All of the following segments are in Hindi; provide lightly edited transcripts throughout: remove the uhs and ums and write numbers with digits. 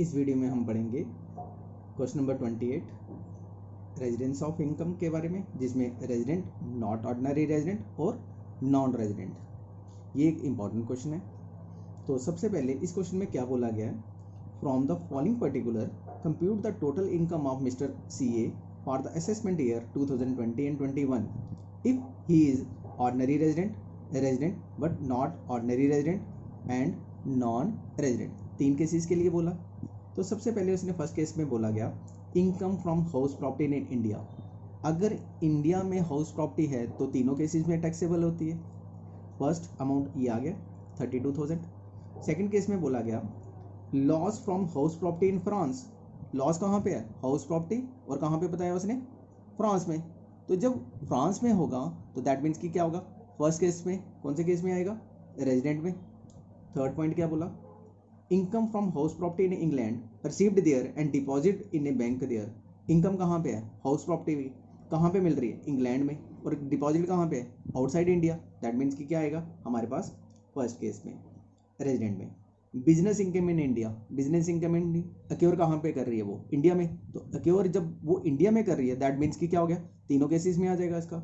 इस वीडियो में हम पढ़ेंगे question number 28 residence of income के बारे में, जिसमें रेजिडेंट, नॉट ऑर्डिनरी रेजिडेंट और नॉन रेजिडेंट, ये एक इम्पॉर्टेंट क्वेश्चन है। तो सबसे पहले इस क्वेश्चन में क्या बोला गया है, from the following particular compute the total income of mister CA for the assessment year 2020 and 21 if he is ordinary resident but not ordinary resident and non resident. तीन केसेस के लिए बोला। तो सबसे पहले उसने फर्स्ट केस में बोला गया income from house property in India. अगर इंडिया में हाउस प्रॉपर्टी है तो तीनों केसेस में टैक्सेबल होती है। फर्स्ट अमाउंट ये आ गया 32,000। सेकंड केस में बोला गया loss from house property in France. Loss कहाँ पे है? हाउस प्रॉपर्टी, और कहाँ पे बताया उसने? फ्रांस में। तो जब फ्रांस में होगा तो दैट मीन्स कि क्या होगा? फर्स्ट केस में कौन से केस में आएगा? रेजिडेंट में। थर्ड पॉइंट क्या बोला? Income from house property in England received there and deposit in a bank there. Income कहाँ पे है? हाउस प्रॉपर्टी भी कहाँ पे मिल रही है? इंग्लैंड में। और डिपॉजिट कहाँ पे है? Outside India. दैट मीन्स कि क्या आएगा हमारे पास फर्स्ट केस में, रेजिडेंट में। Business income in India, business income in acquire कहाँ पे कर रही है? वो इंडिया में। तो अक्योर जब वो इंडिया में कर रही है दैट मीन्स कि क्या हो गया? तीनों केसेस में आ जाएगा इसका।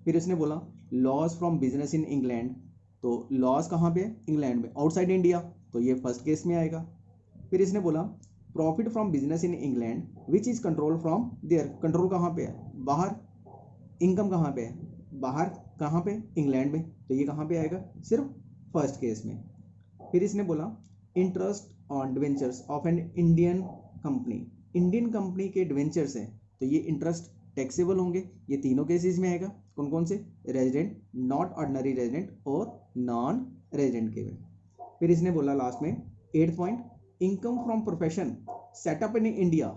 फिर उसने बोला loss from business in England, तो लॉस कहाँ पे है? इंग्लैंड में, आउटसाइड इंडिया, तो ये फर्स्ट केस में आएगा। फिर इसने बोला profit from business in England which is control from there. Control कहाँ पे है? बाहर। इनकम कहाँ पे है? बाहर। कहाँ पे? इंग्लैंड में, तो ये कहाँ पे आएगा? सिर्फ फर्स्ट केस में। फिर इसने बोला interest on debentures of an Indian company. Indian company के डिवेंचर्स हैं तो ये इंटरेस्ट टैक्सेबल होंगे। ये तीनों केसेस में आएगा। कौन कौन से? रेजिडेंट, नॉट ऑर्डिनरी रेजिडेंट और नॉन रेजिडेंट के में। फिर इसने बोला लास्ट में 8th point income from profession setup in India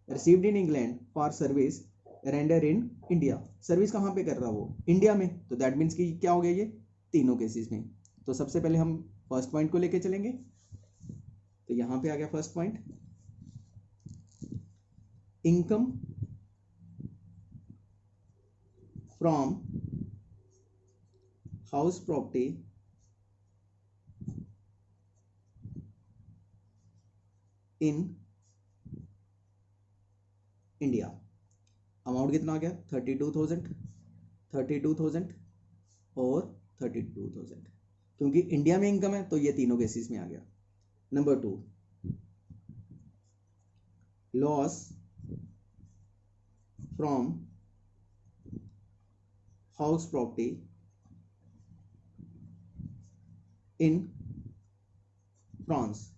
received in England for service render in India. Service कहाँ पे कर रहा वो? इंडिया में, तो दैट मीन्स कि क्या हो गया? ये तीनों केसेस में। तो सबसे पहले हम फर्स्ट पॉइंट को लेके चलेंगे। तो यहां पे आ गया first point, income from house property in India. Amount कितना आ गया? 32,000 और 32,000। क्योंकि इंडिया में इनकम है तो ये तीनों केसेस में आ गया। Number 2, loss from house property in France.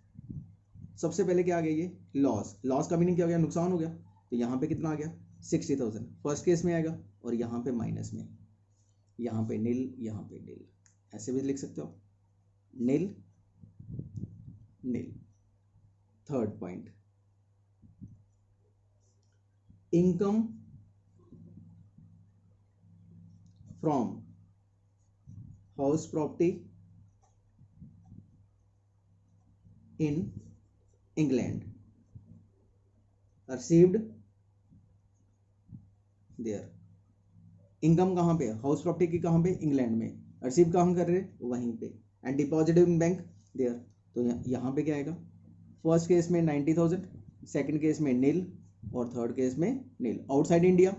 सबसे पहले क्या आ गया? ये लॉस। लॉस का मीनिंग क्या हो गया? नुकसान हो गया। तो यहाँ पे कितना आ गया? 60,000 फर्स्ट केस में आएगा, और यहाँ पे माइनस में, यहाँ पे नील, यहाँ पे नील, ऐसे भी लिख सकते हो, nil nil. Third point income from house property in England received there. Income कहाँ पे है? हाउस प्रॉपर्टी की कहाँ पे? इंग्लैंड में। रिसीव कहाँ कर रहे? वहीं पे। And deposit in bank there, तो यहाँ पे क्या आएगा? फर्स्ट केस में 90,000, सेकंड केस में नील, और थर्ड केस में nil, outside India.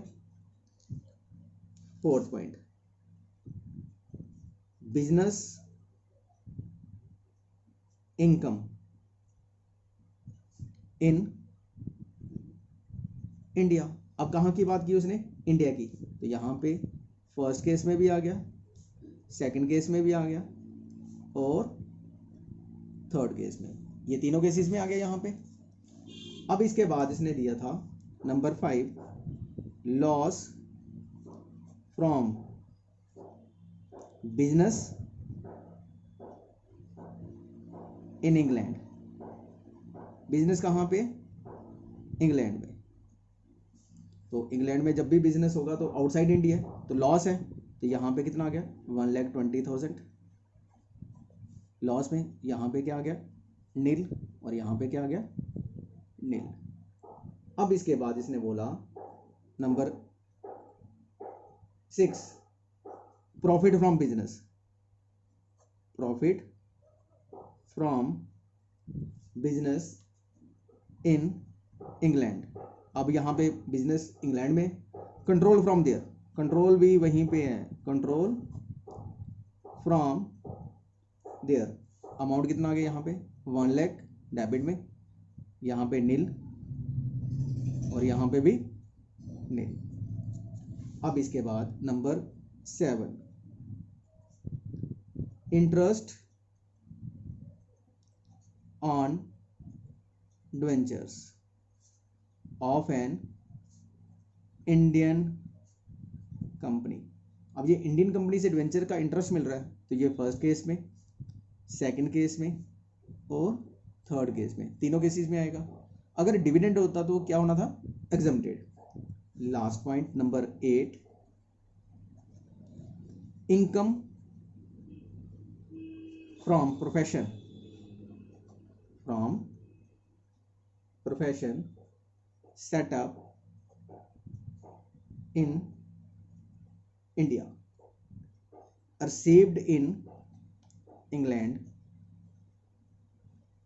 Fourth point business income in India. अब कहाँ की बात की उसने? इंडिया की। तो यहाँ पे फर्स्ट केस में भी आ गया, सेकंड केस में भी आ गया, और थर्ड केस में। ये तीनों केसेस में आ गया यहाँ पे। अब इसके बाद इसने दिया था number 5 loss from business in England. Business कहाँ पे? इंग्लैंड में। तो इंग्लैंड में जब भी बिजनेस होगा तो आउटसाइड इंडिया है, तो लॉस है। तो यहाँ पे कितना आ गया? 1,20,000 लॉस में। यहाँ पे क्या आ गया? नील, और यहाँ पे क्या आ गया? नील। अब इसके बाद इसने बोला number 6 profit from business. Profit from business in England. अब यहाँ पे बिजनेस इंग्लैंड में, कंट्रोल फ्रॉम देयर, कंट्रोल भी वहीं पे है, कंट्रोल फ्रॉम देयर। अमाउंट कितना आ गया यहाँ पे 1 लाख डेबिट में, यहाँ पे नील और यहाँ पे भी नील। अब इसके बाद number 7, interest on debentures of an Indian company. अब ये इंडियन कंपनी से डिवेंचर का इंटरेस्ट मिल रहा है, तो ये फर्स्ट केस में, सेकंड केस में और थर्ड केस में, तीनों केसेस में आएगा। अगर डिविडेंड होता तो क्या होना था, exempted. Last point number 8, income from profession setup in India received in England.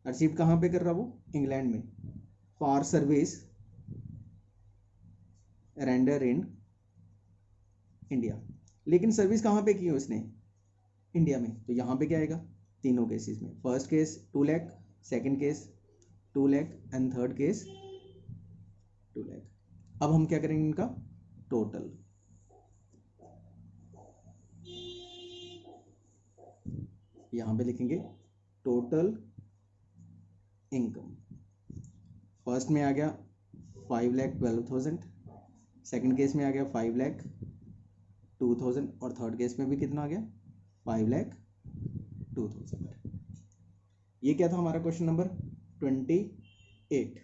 Receive कहाँ पे कर रहा वो, इंग्लैंड में, for service render in India. लेकिन सर्विस कहाँ पे की है उसने, इंडिया में, तो यहाँ पे क्या आएगा, तीनों केसेस में, first case 2 lakh, second case 2 lakh and third case 2 lakh. अब हम क्या करेंगे, इनका टोटल। यहाँ पे लिखेंगे टोटल इनकम। फर्स्ट में आ गया 5,12,000, सेकंड केस में आ गया 5,02,000 और थर्ड केस में भी कितना आ गया 5,02,000। ये क्या था हमारा क्वेश्चन नंबर 28।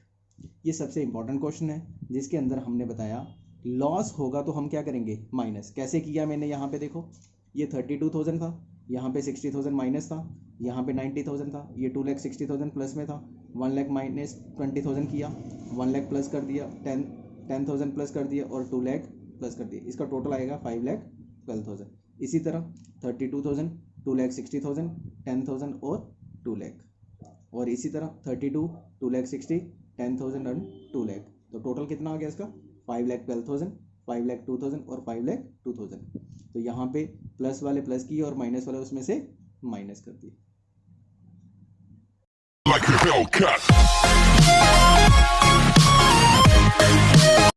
ये सबसे इंपॉर्टेंट क्वेश्चन है, जिसके अंदर हमने बताया लॉस होगा तो हम क्या करेंगे, माइनस। कैसे किया मैंने, यहाँ पे देखो, ये 32,000 था, यहाँ पे 60,000 माइनस था, यहाँ पे 90,000 था, ये 2,60,000 प्लस में था, 1 लाख माइनस 20,000 किया, 1 लाख प्लस कर दिया, 10,000 प्लस कर दिया और 2 लाख प्लस कर दिया। इसका टोटल आएगा 5,12,000। इसी तरह 32,000, 2,60,000, 10,000 और 2 लाख, और इसी तरह 32, 2,60,000, 10,000 और 2 लाख। तो टोटल कितना आ गया इसका 5,12,000, 5,02,000 और 5,02,000। तो यहाँ पे प्लस वाले प्लस किए और माइनस वाले उसमें से माइनस कर दिए।